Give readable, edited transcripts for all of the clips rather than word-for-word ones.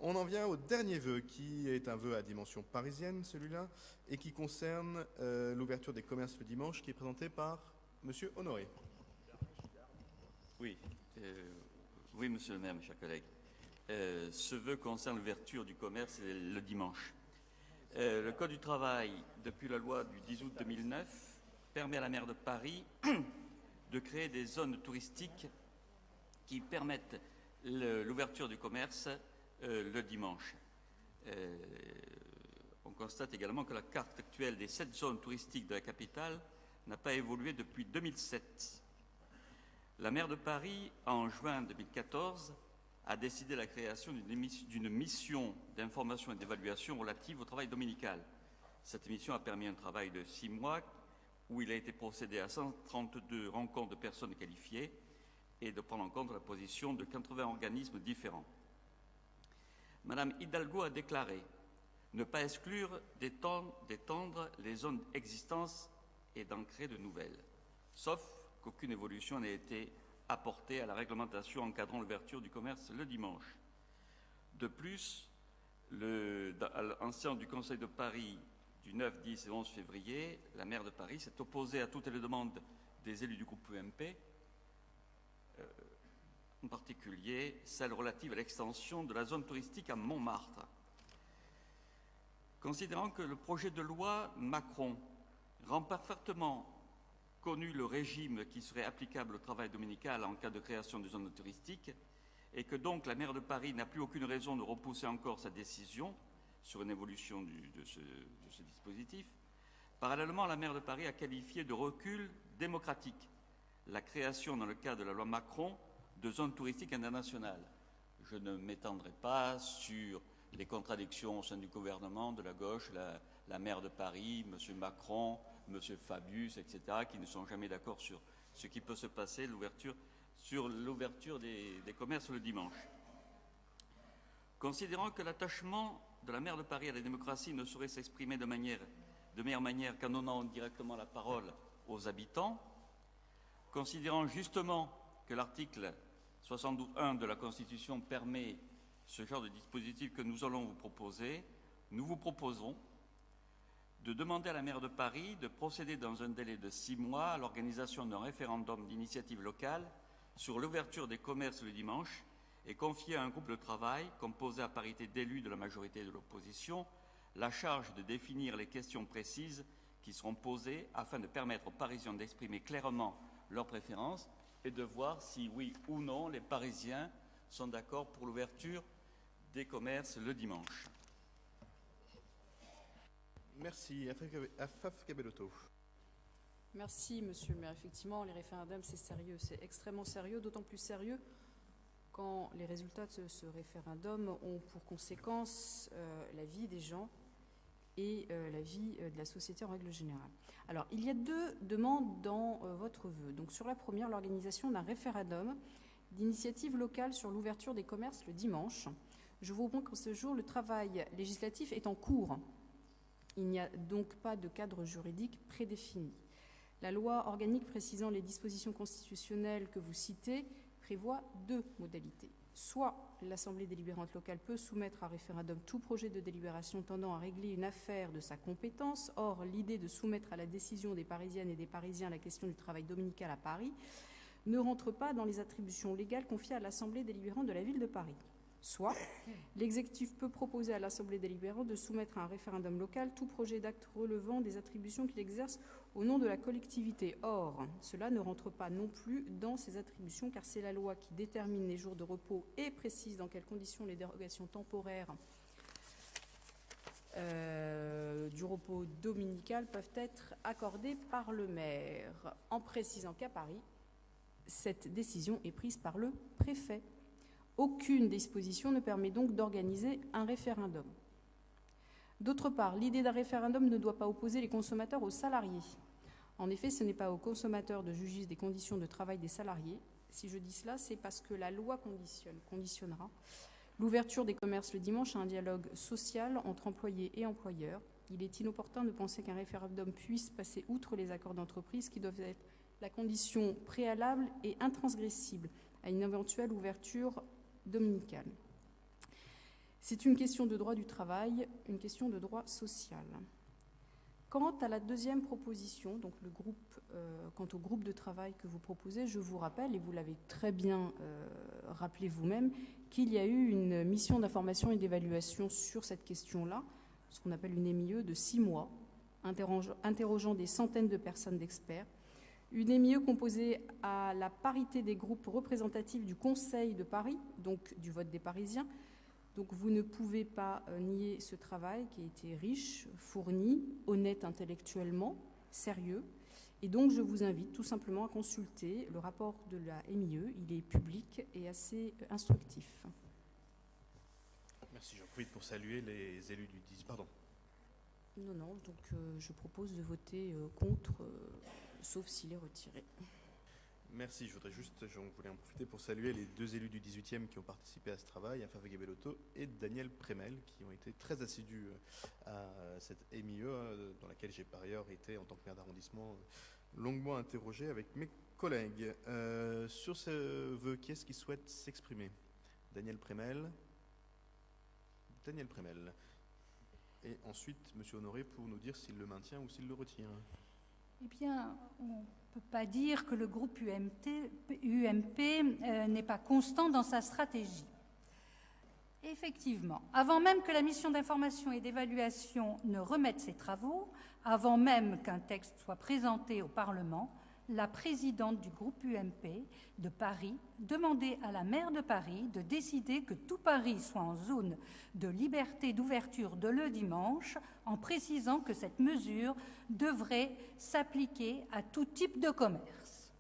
On en vient au dernier vœu, qui est un vœu à dimension parisienne, celui-là, et qui concerne l'ouverture des commerces le dimanche, qui est présenté par Monsieur Honoré. Oui, oui, monsieur le maire, mes chers collègues. Ce vœu concerne l'ouverture du commerce le dimanche. Le Code du travail, depuis la loi du 10 août 2009, permet à la maire de Paris de créer des zones touristiques qui permettent l'ouverture du commerce le dimanche. On constate également que la carte actuelle des 7 zones touristiques de la capitale n'a pas évolué depuis 2007. La maire de Paris, en juin 2014, a décidé la création d'une mission d'information et d'évaluation relative au travail dominical. Cette mission a permis un travail de 6 mois où il a été procédé à 132 rencontres de personnes qualifiées et de prendre en compte la position de 80 organismes différents. Madame Hidalgo a déclaré ne pas exclure d'étendre les zones existantes et d'en créer de nouvelles, sauf qu'aucune évolution n'a été apportée à la réglementation encadrant l'ouverture du commerce le dimanche. De plus, en séance du Conseil de Paris du 9, 10 et 11 février, la maire de Paris s'est opposée à toutes les demandes des élus du groupe UMP, en particulier celle relative à l'extension de la zone touristique à Montmartre. Considérant que le projet de loi Macron rend parfaitement connu le régime qui serait applicable au travail dominical en cas de création de zones touristiques et que donc la maire de Paris n'a plus aucune raison de repousser encore sa décision sur une évolution de ce dispositif, parallèlement, la maire de Paris a qualifié de recul démocratique la création dans le cadre de la loi Macron de zones touristiques internationales. Je ne m'étendrai pas sur les contradictions au sein du gouvernement, de la gauche, la maire de Paris, M. Macron, M. Fabius, etc., qui ne sont jamais d'accord sur ce qui peut se passer sur l'ouverture des commerces le dimanche. Considérant que l'attachement de la maire de Paris à la démocratie ne saurait s'exprimer de meilleure manière qu'en donnant directement la parole aux habitants, considérant justement que l'article 72.1 de la Constitution permet ce genre de dispositif que nous allons vous proposer, nous vous proposons de demander à la maire de Paris de procéder dans un délai de 6 mois à l'organisation d'un référendum d'initiative locale sur l'ouverture des commerces le dimanche et confier à un groupe de travail composé à parité d'élus de la majorité et de l'opposition la charge de définir les questions précises qui seront posées afin de permettre aux Parisiens d'exprimer clairement leurs préférences et de voir si oui ou non les Parisiens sont d'accord pour l'ouverture des commerces le dimanche. Merci. Afaf Kabelotto. Merci, monsieur le maire. Effectivement, les référendums, c'est sérieux, c'est extrêmement sérieux, d'autant plus sérieux quand les résultats de ce référendum ont pour conséquence la vie des gens et la vie de la société en règle générale. Alors, il y a 2 demandes dans votre vœu. Donc, sur la première, l'organisation d'un référendum d'initiative locale sur l'ouverture des commerces le dimanche. Je vous réponds qu'en ce jour, le travail législatif est en cours. Il n'y a donc pas de cadre juridique prédéfini. La loi organique précisant les dispositions constitutionnelles que vous citez prévoit 2 modalités. Soit l'Assemblée délibérante locale peut soumettre à référendum tout projet de délibération tendant à régler une affaire de sa compétence. Or, l'idée de soumettre à la décision des Parisiennes et des Parisiens la question du travail dominical à Paris ne rentre pas dans les attributions légales confiées à l'Assemblée délibérante de la ville de Paris. Soit l'exécutif peut proposer à l'Assemblée délibérante de soumettre à un référendum local tout projet d'acte relevant des attributions qu'il exerce au nom de la collectivité. Or, cela ne rentre pas non plus dans ses attributions car c'est la loi qui détermine les jours de repos et précise dans quelles conditions les dérogations temporaires du repos dominical peuvent être accordées par le maire, en précisant qu'à Paris, cette décision est prise par le préfet. Aucune disposition ne permet donc d'organiser un référendum. D'autre part, l'idée d'un référendum ne doit pas opposer les consommateurs aux salariés. En effet, ce n'est pas aux consommateurs de juger des conditions de travail des salariés. Si je dis cela, c'est parce que la loi conditionnera l'ouverture des commerces le dimanche à un dialogue social entre employés et employeurs. Il est inopportun de penser qu'un référendum puisse passer outre les accords d'entreprise qui doivent être la condition préalable et intransgressible à une éventuelle ouverture dominicale. C'est une question de droit du travail, une question de droit social. Quant à la deuxième proposition, donc quant au groupe de travail que vous proposez, je vous rappelle, et vous l'avez très bien rappelé vous-même, qu'il y a eu une mission d'information et d'évaluation sur cette question-là, ce qu'on appelle une MIE de 6 mois, interrogeant des centaines de personnes d'experts. Une MIE composée à la parité des groupes représentatifs du Conseil de Paris, donc du vote des Parisiens. Donc vous ne pouvez pas nier ce travail qui a été riche, fourni, honnête intellectuellement, sérieux. Et donc je vous invite tout simplement à consulter le rapport de la MIE. Il est public et assez instructif. Merci, j'en profite pour saluer les élus du 10. Pardon. Non, donc je propose de voter contre, sauf s'il est retiré. Merci, j'en voulais en profiter pour saluer les 2 élus du 18e qui ont participé à ce travail, Fafé Gabellotto et Daniel Prémel, qui ont été très assidus à cette MIE, dans laquelle j'ai par ailleurs été, en tant que maire d'arrondissement, longuement interrogé avec mes collègues. Sur ce vœu, qui est-ce qui souhaite s'exprimer? Daniel Prémel. Et ensuite, M. Honoré, pour nous dire s'il le maintient ou s'il le retire. Eh bien, on ne peut pas dire que le groupe UMP n'est pas constant dans sa stratégie. Effectivement, avant même que la mission d'information et d'évaluation ne remette ses travaux, avant même qu'un texte soit présenté au Parlement, la présidente du groupe UMP de Paris demandait à la maire de Paris de décider que tout Paris soit en zone de liberté d'ouverture de le dimanche, en précisant que cette mesure devrait s'appliquer à tout type de commerce.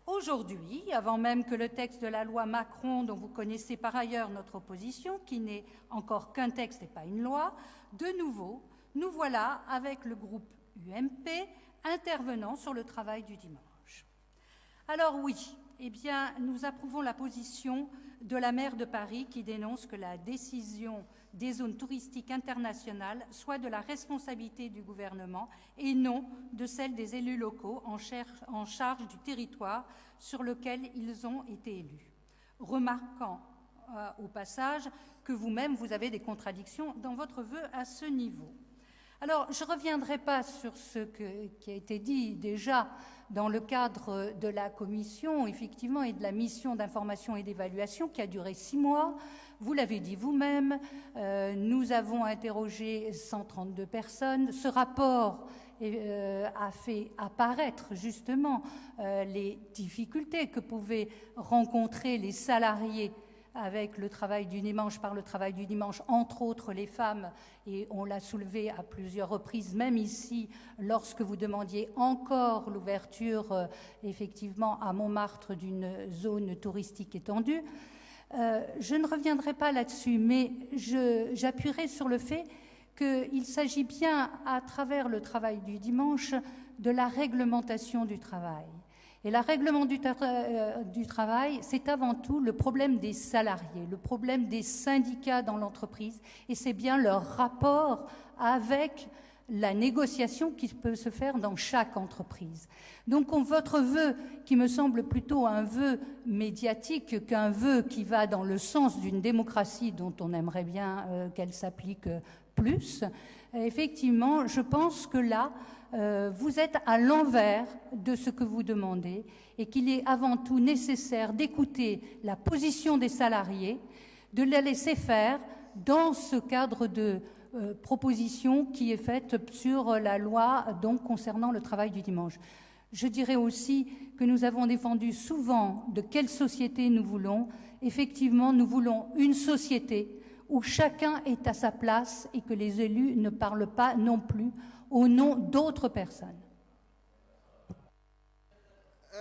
Aujourd'hui, avant même que le texte de la loi Macron, dont vous connaissez par ailleurs notre opposition, qui n'est encore qu'un texte et pas une loi, de nouveau, nous voilà avec le groupe UMP intervenant sur le travail du dimanche. Alors oui, eh bien, nous approuvons la position de la maire de Paris qui dénonce que la décision des zones touristiques internationales soit de la responsabilité du gouvernement et non de celle des élus locaux en charge du territoire sur lequel ils ont été élus. Remarquant au passage que vous-même, vous avez des contradictions dans votre vœu à ce niveau. Alors, je ne reviendrai pas sur ce qui a été dit déjà dans le cadre de la commission, effectivement, et de la mission d'information et d'évaluation qui a duré 6 mois. Vous l'avez dit vous-même, nous avons interrogé 132 personnes. Ce rapport a fait apparaître justement les difficultés que pouvaient rencontrer les salariés avec le travail du dimanche, par le travail du dimanche, entre autres les femmes, et on l'a soulevé à plusieurs reprises, même ici, lorsque vous demandiez encore l'ouverture, effectivement, à Montmartre d'une zone touristique étendue. Je ne reviendrai pas là-dessus, mais j'appuierai sur le fait qu'il s'agit bien, à travers le travail du dimanche, de la réglementation du travail. Et la règlement du travail, c'est avant tout le problème des salariés, le problème des syndicats dans l'entreprise, et c'est bien leur rapport avec la négociation qui peut se faire dans chaque entreprise. Donc votre vœu, qui me semble plutôt un vœu médiatique qu'un vœu qui va dans le sens d'une démocratie dont on aimerait bien qu'elle s'applique plus, effectivement, je pense que là, vous êtes à l'envers de ce que vous demandez et qu'il est avant tout nécessaire d'écouter la position des salariés, de la laisser faire dans ce cadre de proposition qui est faite sur la loi donc concernant le travail du dimanche. Je dirais aussi que nous avons défendu souvent de quelle société nous voulons. Effectivement, nous voulons une société où chacun est à sa place et que les élus ne parlent pas non plus au nom d'autres personnes.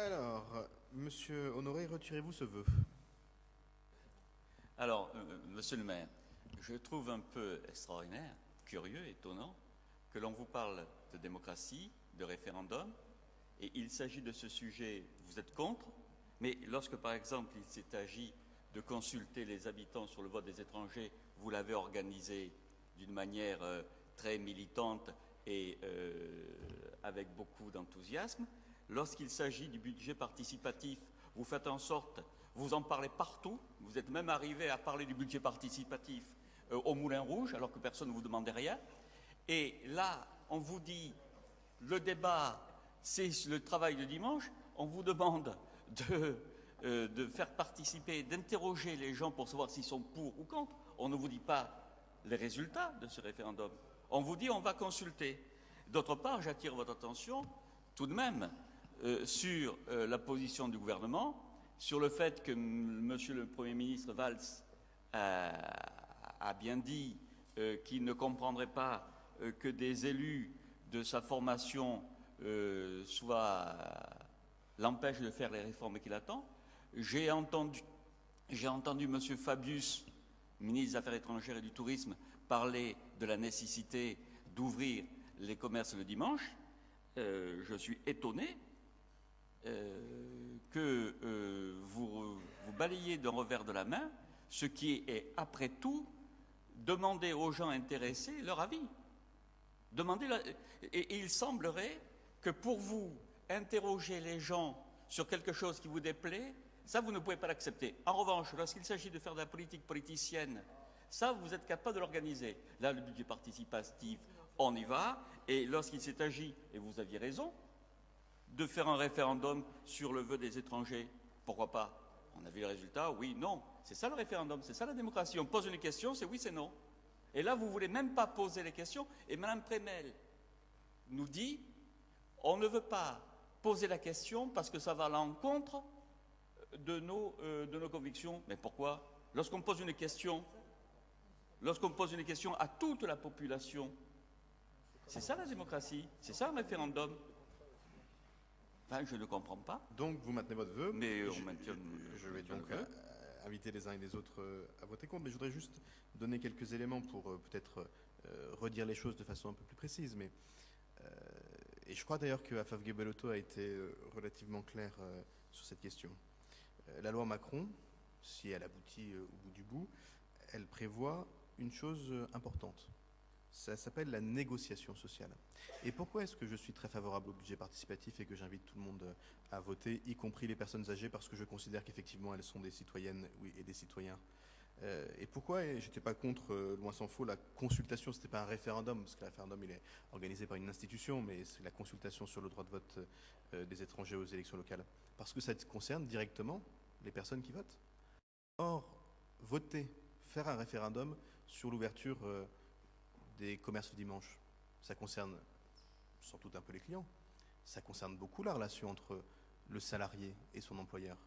Alors, Monsieur Honoré, retirez-vous ce vœu? Alors, Monsieur le maire, je trouve un peu extraordinaire, curieux, étonnant, que l'on vous parle de démocratie, de référendum, et il s'agit de ce sujet, vous êtes contre, mais lorsque, par exemple, il s'est agi de consulter les habitants sur le vote des étrangers, vous l'avez organisé d'une manière très militante et avec beaucoup d'enthousiasme. Lorsqu'il s'agit du budget participatif, vous faites en sorte, vous en parlez partout, vous êtes même arrivé à parler du budget participatif au Moulin Rouge, alors que personne ne vous demandait rien. Et là, on vous dit, le débat, c'est le travail de dimanche, on vous demande de faire participer, d'interroger les gens pour savoir s'ils sont pour ou contre. On ne vous dit pas les résultats de ce référendum. On vous dit on va consulter. D'autre part, j'attire votre attention tout de même sur la position du gouvernement, sur le fait que Monsieur le Premier ministre Valls a bien dit qu'il ne comprendrait pas que des élus de sa formation l'empêchent de faire les réformes qu'il attend. J'ai entendu M. Fabius, ministre des Affaires étrangères et du Tourisme, parler de la nécessité d'ouvrir les commerces le dimanche. Je suis étonné que vous balayez d'un revers de la main ce qui est, après tout, demander aux gens intéressés leur avis. Et il semblerait que pour vous, interroger les gens sur quelque chose qui vous déplaît, ça, vous ne pouvez pas l'accepter. En revanche, lorsqu'il s'agit de faire de la politique politicienne, ça, vous êtes capable de l'organiser. Là, le budget participatif, on y va. Et lorsqu'il s'est agi, et vous aviez raison, de faire un référendum sur le vœu des étrangers, pourquoi pas? On a vu le résultat, oui, non. C'est ça le référendum, c'est ça la démocratie. On pose une question, c'est oui, c'est non. Et là, vous ne voulez même pas poser les questions. Et Mme Prémel nous dit, on ne veut pas poser la question parce que ça va à l'encontre de nos convictions. Mais pourquoi? Lorsqu'on pose une question à toute la population, c'est ça la démocratie, c'est ça un référendum. Enfin, je ne comprends pas. Donc vous maintenez votre vœu. Mais on maintient. Je vais donc inviter les uns et les autres à voter contre. Mais je voudrais juste donner quelques éléments pour peut-être redire les choses de façon un peu plus précise. Et je crois d'ailleurs que Afaf Gebelotto a été relativement clair sur cette question. La loi Macron, si elle aboutit au bout du bout, elle prévoit une chose importante. Ça s'appelle la négociation sociale. Et pourquoi est-ce que je suis très favorable au budget participatif et que j'invite tout le monde à voter, y compris les personnes âgées, parce que je considère qu'effectivement elles sont des citoyennes et des citoyens. Et pourquoi je n'étais pas contre, loin s'en faut, la consultation, ce n'était pas un référendum, parce que le référendum il est organisé par une institution, mais c'est la consultation sur le droit de vote des étrangers aux élections locales. Parce que ça concerne directement les personnes qui votent. Or, voter, faire un référendum sur l'ouverture des commerces le dimanche, ça concerne sans doute un peu les clients, ça concerne beaucoup la relation entre le salarié et son employeur.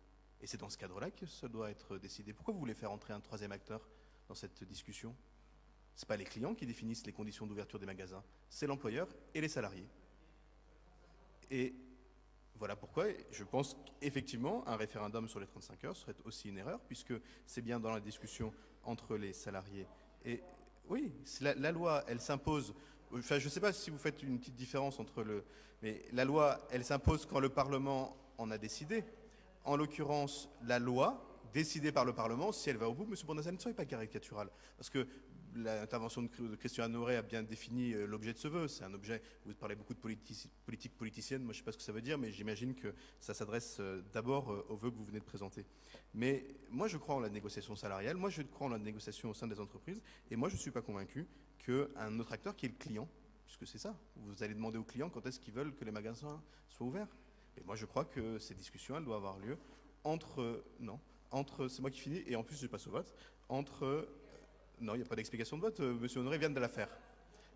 Et c'est dans ce cadre-là que ça doit être décidé. Pourquoi vous voulez faire entrer un troisième acteur dans cette discussion? Ce n'est pas les clients qui définissent les conditions d'ouverture des magasins, c'est l'employeur et les salariés. Et voilà pourquoi je pense qu'effectivement, un référendum sur les 35 heures serait aussi une erreur, puisque c'est bien dans la discussion entre les salariés et... Oui, la loi, elle s'impose. Enfin, je ne sais pas si vous faites une petite différence entre mais la loi, elle s'impose quand le Parlement en a décidé. En l'occurrence, la loi, décidée par le Parlement, si elle va au bout, M. Bournazel, ne soyez pas caricatural. Parce que l'intervention de Christian Honoré a bien défini l'objet de ce vœu. C'est un objet, vous parlez beaucoup de politique politicienne, moi je ne sais pas ce que ça veut dire, mais j'imagine que ça s'adresse d'abord au vœu que vous venez de présenter. Mais moi je crois en la négociation salariale, moi je crois en la négociation au sein des entreprises, et moi je ne suis pas convaincu qu'un autre acteur qui est le client, puisque c'est ça, vous allez demander aux clients quand est-ce qu'ils veulent que les magasins soient ouverts. Et moi je crois que ces discussions, elles doivent avoir lieu entre, c'est moi qui finis, et en plus je passe au vote, non, il n'y a pas d'explication de vote. Monsieur Honoré vient de la faire.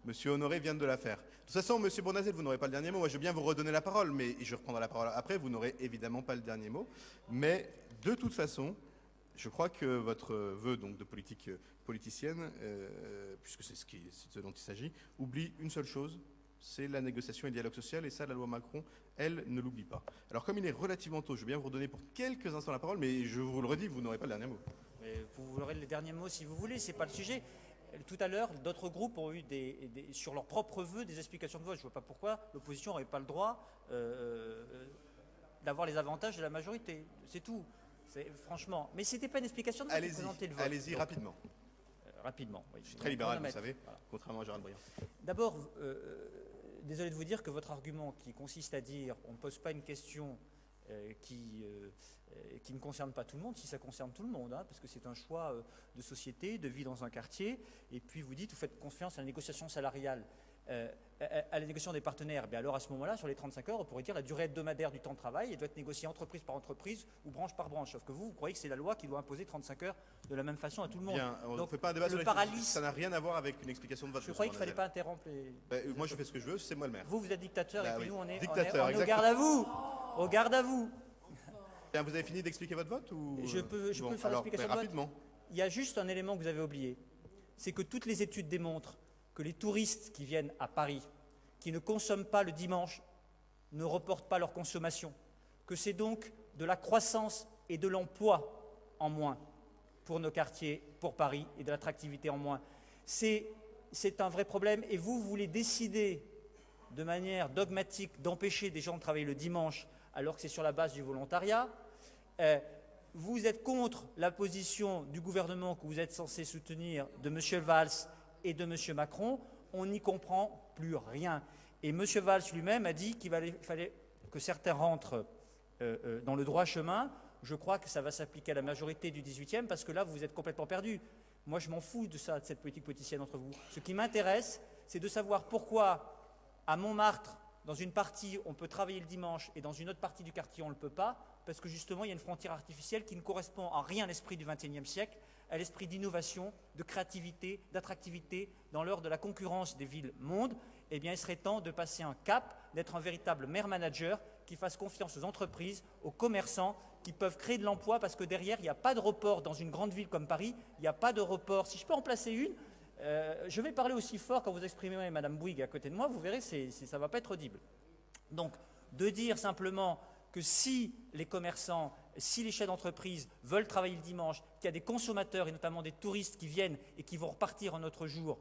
Monsieur Honoré vient de la faire. De toute façon, Monsieur Bournazel, vous n'aurez pas le dernier mot. Moi, je veux bien vous redonner la parole, mais je reprendrai la parole après. Vous n'aurez évidemment pas le dernier mot. Mais de toute façon, je crois que votre vœu donc, de politique politicienne, puisque c'est ce dont il s'agit, oublie une seule chose, c'est la négociation et le dialogue social. Et ça, la loi Macron, elle, ne l'oublie pas. Alors, comme il est relativement tôt, je veux bien vous redonner pour quelques instants la parole, mais je vous le redis, vous n'aurez pas le dernier mot. Vous aurez le dernier mot si vous voulez, c'est pas le sujet. Tout à l'heure, d'autres groupes ont eu sur leurs propres vœux des explications de vote. Je ne vois pas pourquoi l'opposition n'aurait pas le droit d'avoir les avantages de la majorité. C'est tout. Franchement. Mais ce n'était pas une explication de vote. Allez-y, rapidement. Rapidement, oui. Je suis très libéral, vous savez, voilà. Contrairement à Gérald Briand. D'abord, désolé de vous dire que votre argument qui consiste à dire on ne pose pas une question qui ne concerne pas tout le monde, si ça concerne tout le monde, hein, parce que c'est un choix de société, de vie dans un quartier, et puis vous dites, vous faites confiance à la négociation salariale, à la négociation des partenaires, bien alors à ce moment-là, sur les 35 heures, on pourrait dire la durée hebdomadaire du temps de travail, elle doit être négociée entreprise par entreprise ou branche par branche, sauf que vous croyez que c'est la loi qui doit imposer 35 heures de la même façon à tout le monde. Bien, on ne Donc, fait pas un débat le sur les paralyse- Ça n'a rien à voir avec une explication de vote. Je croyais qu'il ne fallait pas interrompre les... Moi, je fais ce que je veux, c'est moi le maire. Vous êtes dictateur Bah et puis oui. nous, on est Dictateur, au garde à vous. Au garde à vous. Bien, vous avez fini d'expliquer votre vote ou... Je peux faire alors, l'explication mais de vote. rapidement. Il y a juste un élément que vous avez oublié, c'est que toutes les études démontrent que les touristes qui viennent à Paris, qui ne consomment pas le dimanche, ne reportent pas leur consommation, que c'est donc de la croissance et de l'emploi en moins pour nos quartiers, pour Paris, et de l'attractivité en moins. C'est un vrai problème, et vous voulez décider de manière dogmatique d'empêcher des gens de travailler le dimanche alors que c'est sur la base du volontariat. Vous êtes contre la position du gouvernement que vous êtes censé soutenir de M. Valls et de M. Macron. On n'y comprend plus rien. Et M. Valls lui-même a dit qu'il fallait que certains rentrent dans le droit chemin. Je crois que ça va s'appliquer à la majorité du 18e parce que là, vous êtes complètement perdus. Moi, je m'en fous de ça, de cette politique politicienne entre vous. Ce qui m'intéresse, c'est de savoir pourquoi, à Montmartre, dans une partie, on peut travailler le dimanche et dans une autre partie du quartier, on ne le peut pas, parce que justement, il y a une frontière artificielle qui ne correspond en rien à l'esprit du XXIe siècle, à l'esprit d'innovation, de créativité, d'attractivité, dans l'heure de la concurrence des villes-mondes. Eh bien, il serait temps de passer un cap, d'être un véritable maire-manager qui fasse confiance aux entreprises, aux commerçants, qui peuvent créer de l'emploi, parce que derrière, il n'y a pas de report dans une grande ville comme Paris, il n'y a pas de report. Si je peux en placer une, je vais parler aussi fort quand vous exprimerez Mme Bouygues à côté de moi, vous verrez, ça ne va pas être audible. Donc, de dire simplement que si les commerçants, si les chefs d'entreprise veulent travailler le dimanche, qu'il y a des consommateurs et notamment des touristes qui viennent et qui vont repartir un autre jour,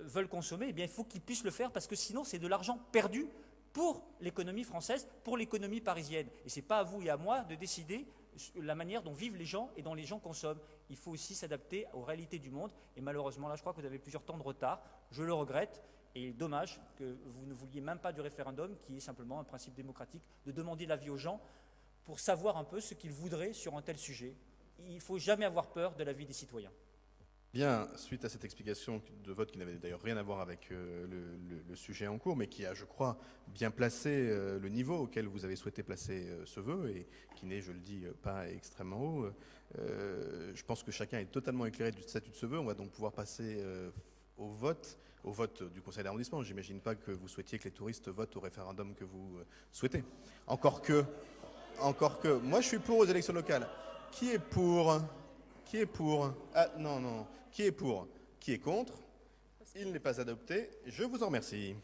veulent consommer, eh bien, il faut qu'ils puissent le faire parce que sinon, c'est de l'argent perdu pour l'économie française, pour l'économie parisienne. Et ce n'est pas à vous et à moi de décider la manière dont vivent les gens et dont les gens consomment. Il faut aussi s'adapter aux réalités du monde. Et malheureusement, là, je crois que vous avez plusieurs temps de retard. Je le regrette. Et dommage que vous ne vouliez même pas du référendum, qui est simplement un principe démocratique, de demander l'avis aux gens pour savoir un peu ce qu'ils voudraient sur un tel sujet. Il ne faut jamais avoir peur de l'avis des citoyens. Bien, suite à cette explication de vote qui n'avait d'ailleurs rien à voir avec le sujet en cours, mais qui a, je crois, bien placé le niveau auquel vous avez souhaité placer ce vœu, et qui n'est, je le dis, pas extrêmement haut, je pense que chacun est totalement éclairé du statut de ce vœu. On va donc pouvoir passer au vote du conseil d'arrondissement. J'imagine pas que vous souhaitiez que les touristes votent au référendum que vous souhaitez. Encore que, moi je suis pour aux élections locales. Qui est pour ? Qui est pour ? Ah non. Qui est pour ? Qui est contre ? Il n'est pas adopté. Je vous en remercie.